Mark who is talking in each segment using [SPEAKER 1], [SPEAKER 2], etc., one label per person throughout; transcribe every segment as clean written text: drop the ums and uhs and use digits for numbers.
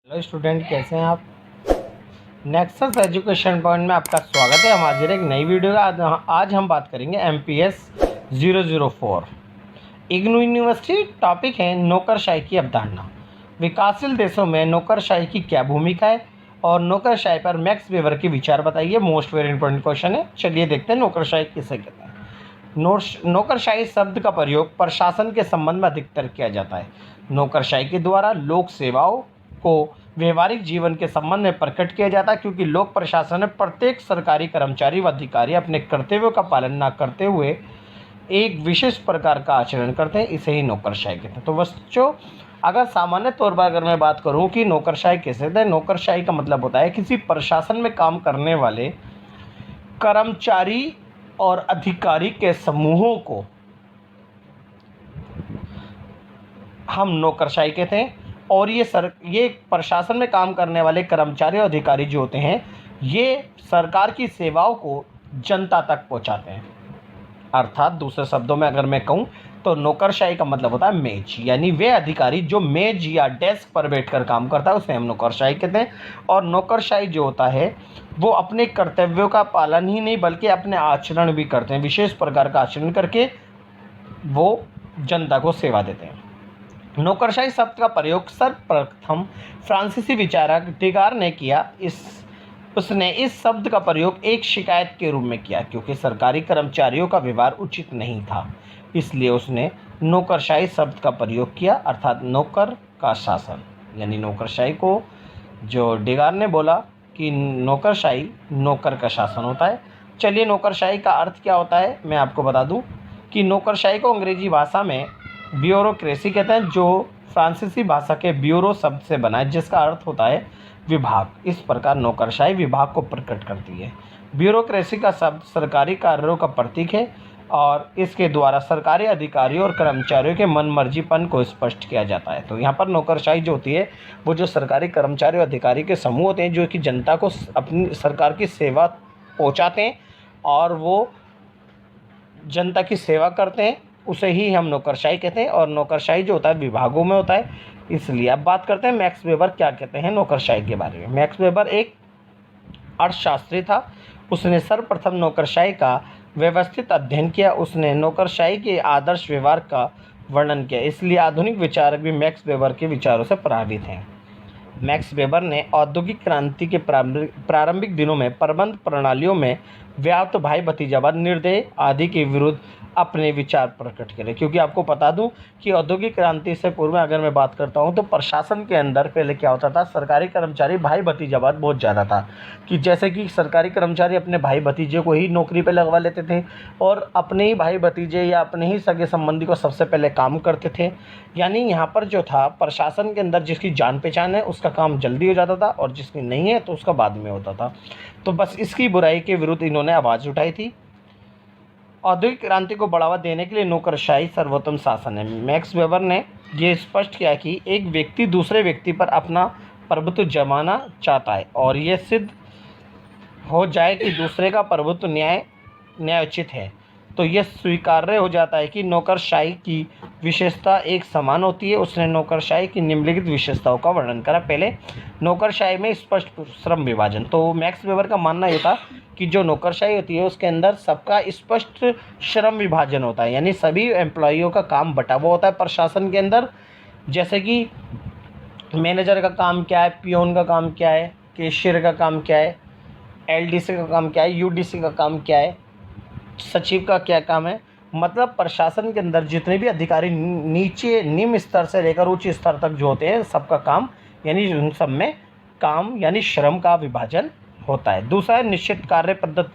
[SPEAKER 1] Hello student, कैसे हैं आप। नेक्सस एजुकेशन पॉइंट में आपका स्वागत है। हम हाजिर एक नई वीडियो का। आज हम बात करेंगे MPS 004 इग्नू यूनिवर्सिटी। टॉपिक है नौकरशाही की अवधारणा। विकासशील देशों में नौकरशाही की क्या भूमिका है और नौकरशाही पर मैक्स वेबर के विचार बताइए। मोस्ट वेरी इंपॉर्टेंट क्वेश्चन है। चलिए देखते हैं नौकरशाही किसे कहते हैं। नौकरशाही शब्द का प्रयोग प्रशासन के संबंध में अधिकतर किया जाता है। नौकरशाही के द्वारा लोक सेवाओं को व्यवहारिक जीवन के संबंध में प्रकट किया जाता है, क्योंकि लोक प्रशासन में प्रत्येक सरकारी कर्मचारी व अधिकारी अपने कर्तव्यों का पालन न करते हुए एक विशेष प्रकार का आचरण करते हैं। इसे ही नौकरशाही कहते हैं। तो बच्चों, अगर सामान्य तौर पर अगर मैं बात करूं कि नौकरशाही कैसे होता है, नौकरशाही का मतलब होता है किसी प्रशासन में काम करने वाले कर्मचारी और अधिकारी के समूहों को हम नौकरशाही कहते हैं। और ये प्रशासन में काम करने वाले कर्मचारी और अधिकारी जो होते हैं, ये सरकार की सेवाओं को जनता तक पहुंचाते हैं। अर्थात दूसरे शब्दों में अगर मैं कहूं तो नौकरशाही का मतलब होता है मेज, यानी वे अधिकारी जो मेज या डेस्क पर बैठकर काम करता है उसे हम नौकरशाही कहते हैं। और नौकरशाही जो होता है वो अपने कर्तव्यों का पालन ही नहीं बल्कि अपने आचरण भी करते हैं। विशेष प्रकार का आचरण करके वो जनता को सेवा देते हैं। नौकरशाही शब्द का प्रयोग सर्वप्रथम फ्रांसीसी विचारक डिगार ने किया। उसने इस शब्द का प्रयोग एक शिकायत के रूप में किया, क्योंकि सरकारी कर्मचारियों का व्यवहार उचित नहीं था, इसलिए उसने नौकरशाही शब्द का प्रयोग किया, अर्थात नौकर का शासन। यानी नौकरशाही को जो डिगार ने बोला कि नौकरशाही नौकर का शासन होता है। चलिए, नौकरशाही का अर्थ क्या होता है मैं आपको बता दूं कि नौकरशाही को अंग्रेजी भाषा में ब्यूरोक्रेसी कहते हैं, जो फ्रांसीसी भाषा के ब्यूरो शब्द से बना है, जिसका अर्थ होता है विभाग। इस प्रकार नौकरशाही विभाग को प्रकट करती है। ब्यूरोक्रेसी का शब्द सरकारी कार्यों का प्रतीक है और इसके द्वारा सरकारी अधिकारियों और कर्मचारियों के मनमर्जीपन को स्पष्ट किया जाता है। तो यहाँ पर नौकरशाही जो होती है वो जो सरकारी कर्मचारी और अधिकारी के समूह होते हैं, जो कि जनता को अपनी सरकार की सेवा पहुँचाते हैं और वो जनता की सेवा करते हैं, उसे ही हम नौकरशाही कहते हैं। और नौकरशाही जो होता है विभागों में होता है। इसलिए अब बात करते हैं मैक्स वेबर क्या कहते हैं नौकरशाही के बारे में। मैक्स वेबर एक अर्थशास्त्री था। उसने सर्वप्रथम नौकरशाही का व्यवस्थित अध्ययन किया। उसने नौकरशाही के आदर्श व्यवहार का वर्णन किया, इसलिए आधुनिक विचारक भी मैक्स वेबर के विचारों से प्रभावित हैं। मैक्स वेबर ने औद्योगिक क्रांति के प्रारंभिक दिनों में प्रबंध प्रणालियों में व्याप्त भाई भतीजावाद, निर्दय आदि के विरुद्ध अपने विचार प्रकट करें। क्योंकि आपको बता दूं कि औद्योगिक क्रांति से पूर्व में अगर मैं बात करता हूं तो प्रशासन के अंदर पहले क्या होता था, सरकारी कर्मचारी भाई भतीजावाद बहुत ज़्यादा था। कि जैसे कि सरकारी कर्मचारी अपने भाई भतीजे को ही नौकरी पर लगवा लेते थे और अपने ही भाई भतीजे या अपने ही सगे संबंधी को सबसे पहले काम करते थे। यानी यहाँ पर जो था, प्रशासन के अंदर जिसकी जान पहचान है उसका काम जल्दी हो जाता था और जिसकी नहीं है तो उसका बाद में होता था। तो बस इसकी बुराई के विरुद्ध इन्होंने आवाज़ उठाई थी। औद्योगिक क्रांति को बढ़ावा देने के लिए नौकरशाही सर्वोत्तम शासन है। मैक्स वेबर ने यह स्पष्ट किया कि एक व्यक्ति दूसरे व्यक्ति पर अपना प्रभुत्व जमाना चाहता है और यह सिद्ध हो जाए कि दूसरे का प्रभुत्व न्यायोचित है, तो यह स्वीकार्य हो जाता है कि नौकरशाही की विशेषता एक समान होती है। उसने नौकरशाही की निम्नलिखित विशेषताओं का वर्णन करा। पहले, नौकरशाही में स्पष्ट श्रम विभाजन। तो मैक्स वेबर का मानना ये था कि जो नौकरशाही होती है उसके अंदर सबका स्पष्ट श्रम विभाजन होता है, यानी सभी एम्प्लॉइयों का काम बटा हुआ होता है प्रशासन के अंदर। जैसे कि मैनेजर का काम क्या है, पियोन का काम क्या है, कैशियर का काम क्या है, LDC का काम क्या है, UDC का काम क्या है, सचिव का क्या काम है। मतलब प्रशासन के अंदर जितने भी अधिकारी नीचे निम्न स्तर से लेकर उच्च स्तर तक जो होते हैं, सबका काम यानी उन सब में काम यानी श्रम का विभाजन होता है। दूसरा है निश्चित कार्य पद्धति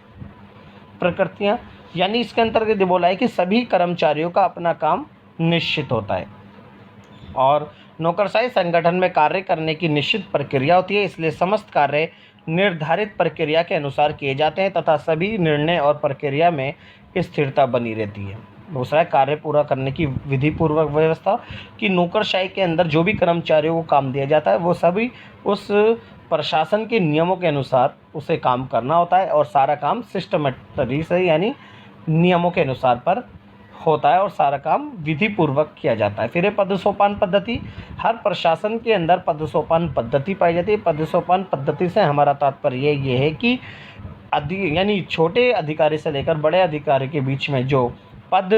[SPEAKER 1] प्रकृतियाँ, यानी इसके अंतर्गत बोला है कि सभी कर्मचारियों का अपना काम निश्चित होता है और नौकरशाही संगठन में कार्य करने की निश्चित प्रक्रिया होती है, इसलिए समस्त कार्य निर्धारित प्रक्रिया के अनुसार किए जाते हैं तथा सभी निर्णय और प्रक्रिया में स्थिरता बनी रहती है। दूसरा, कार्य पूरा करने की विधि पूर्वक व्यवस्था, कि नौकरशाही के अंदर जो भी कर्मचारियों को काम दिया जाता है वो सभी उस प्रशासन के नियमों के अनुसार उसे काम करना होता है और सारा काम सिस्टमेटिक से यानी नियमों के अनुसार पर होता है और सारा काम विधि पूर्वक किया जाता है। फिर है पद सोपान पद्धति। हर प्रशासन के अंदर पद सोपान पद्धति पाई जाती है। पद सोपान पद्धति से हमारा तात्पर्य ये है कि यानी छोटे अधिकारी से लेकर बड़े अधिकारी के बीच में जो पद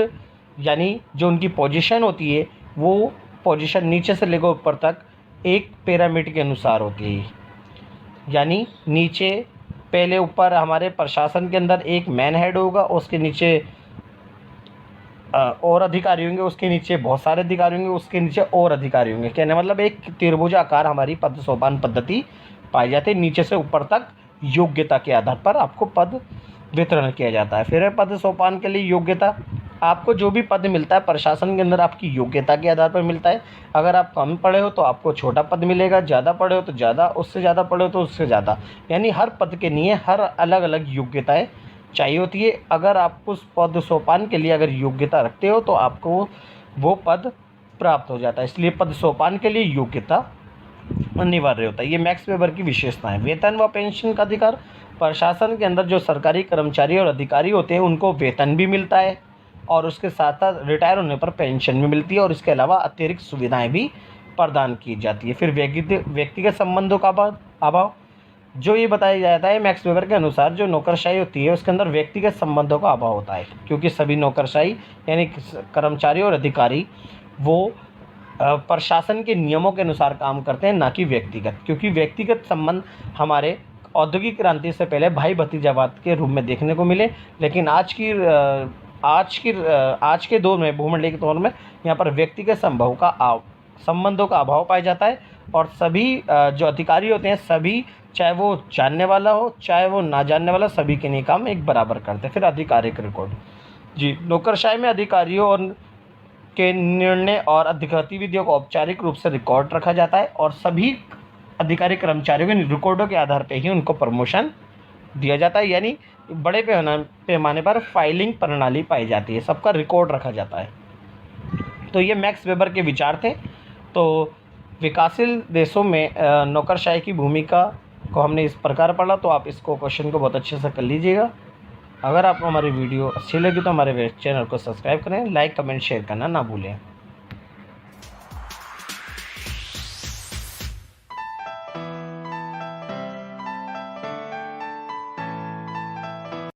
[SPEAKER 1] यानी जो उनकी पोजीशन होती है, वो पोजीशन नीचे से लेकर ऊपर तक एक पिरामिड के अनुसार होती है। यानी नीचे पहले ऊपर हमारे प्रशासन के अंदर एक मैन हेड होगा, उसके नीचे और अधिकारी होंगे, उसके नीचे बहुत सारे अधिकारी होंगे, उसके नीचे और अधिकारी होंगे। कहने मतलब एक त्रिभुज आकार हमारी पद सोपान पद्धति पाई जाती है। नीचे से ऊपर तक योग्यता के आधार पर आपको पद वितरण किया जाता है। फिर है पद सोपान के लिए योग्यता। आपको जो भी पद मिलता है प्रशासन के अंदर आपकी योग्यता के आधार पर मिलता है। अगर आप कम पढ़े हो तो आपको छोटा पद मिलेगा, ज़्यादा पढ़े हो तो ज़्यादा, उससे ज़्यादा पढ़े हो तो उससे ज़्यादा। यानी हर पद के लिए हर अलग अलग योग्यताएँ चाहिए होती है। अगर आप उस पद सोपान के लिए अगर योग्यता रखते हो तो आपको वो पद प्राप्त हो जाता है। इसलिए पद सोपान के लिए योग्यता अनिवार्य होता है। ये मैक्स वेबर की विशेषता है। वेतन व पेंशन का अधिकार। प्रशासन के अंदर जो सरकारी कर्मचारी और अधिकारी होते हैं उनको वेतन भी मिलता है और उसके साथ साथ रिटायर होने पर पेंशन भी मिलती है और इसके अलावा अतिरिक्त सुविधाएं भी प्रदान की जाती है। फिर व्यक्तिगत संबंधों का अभाव। जो ये बताया जाता है मैक्स वेबर के अनुसार, जो नौकरशाही होती है उसके अंदर व्यक्तिगत संबंधों का अभाव होता है, क्योंकि सभी नौकरशाही यानी कर्मचारी और अधिकारी वो प्रशासन के नियमों के अनुसार काम करते हैं, ना कि व्यक्तिगत। क्योंकि व्यक्तिगत संबंध हमारे औद्योगिक क्रांति से पहले भाई भतीजावाद के रूप में देखने को मिले, लेकिन आज के दौर में, भूमंडलीय के दौर में, यहाँ पर व्यक्तिगत संबंधों का अभाव पाया जाता है। और सभी जो अधिकारी होते हैं सभी, चाहे वो जानने वाला हो चाहे वो ना जानने वाला, सभी के लिए काम एक बराबर करते हैं। फिर आधिकारिक रिकॉर्ड। जी, नौकरशाही में अधिकारियों और के निर्णय और गतिविधियों को औपचारिक रूप से रिकॉर्ड रखा जाता है और सभी अधिकारी कर्मचारियों के रिकॉर्डों के आधार पर ही उनको प्रमोशन दिया जाता है। यानी बड़े पैमाने पर फाइलिंग प्रणाली पाई जाती है, सबका रिकॉर्ड रखा जाता है। तो ये मैक्स वेबर के विचार थे। तो विकासशील देशों में नौकरशाही की भूमिका को हमने इस प्रकार पढ़ा। तो आप इसको क्वेश्चन को बहुत अच्छे से कर लीजिएगा। अगर आपको हमारी वीडियो अच्छी लगी तो हमारे चैनल को सब्सक्राइब करें, लाइक कमेंट शेयर करना ना भूलें।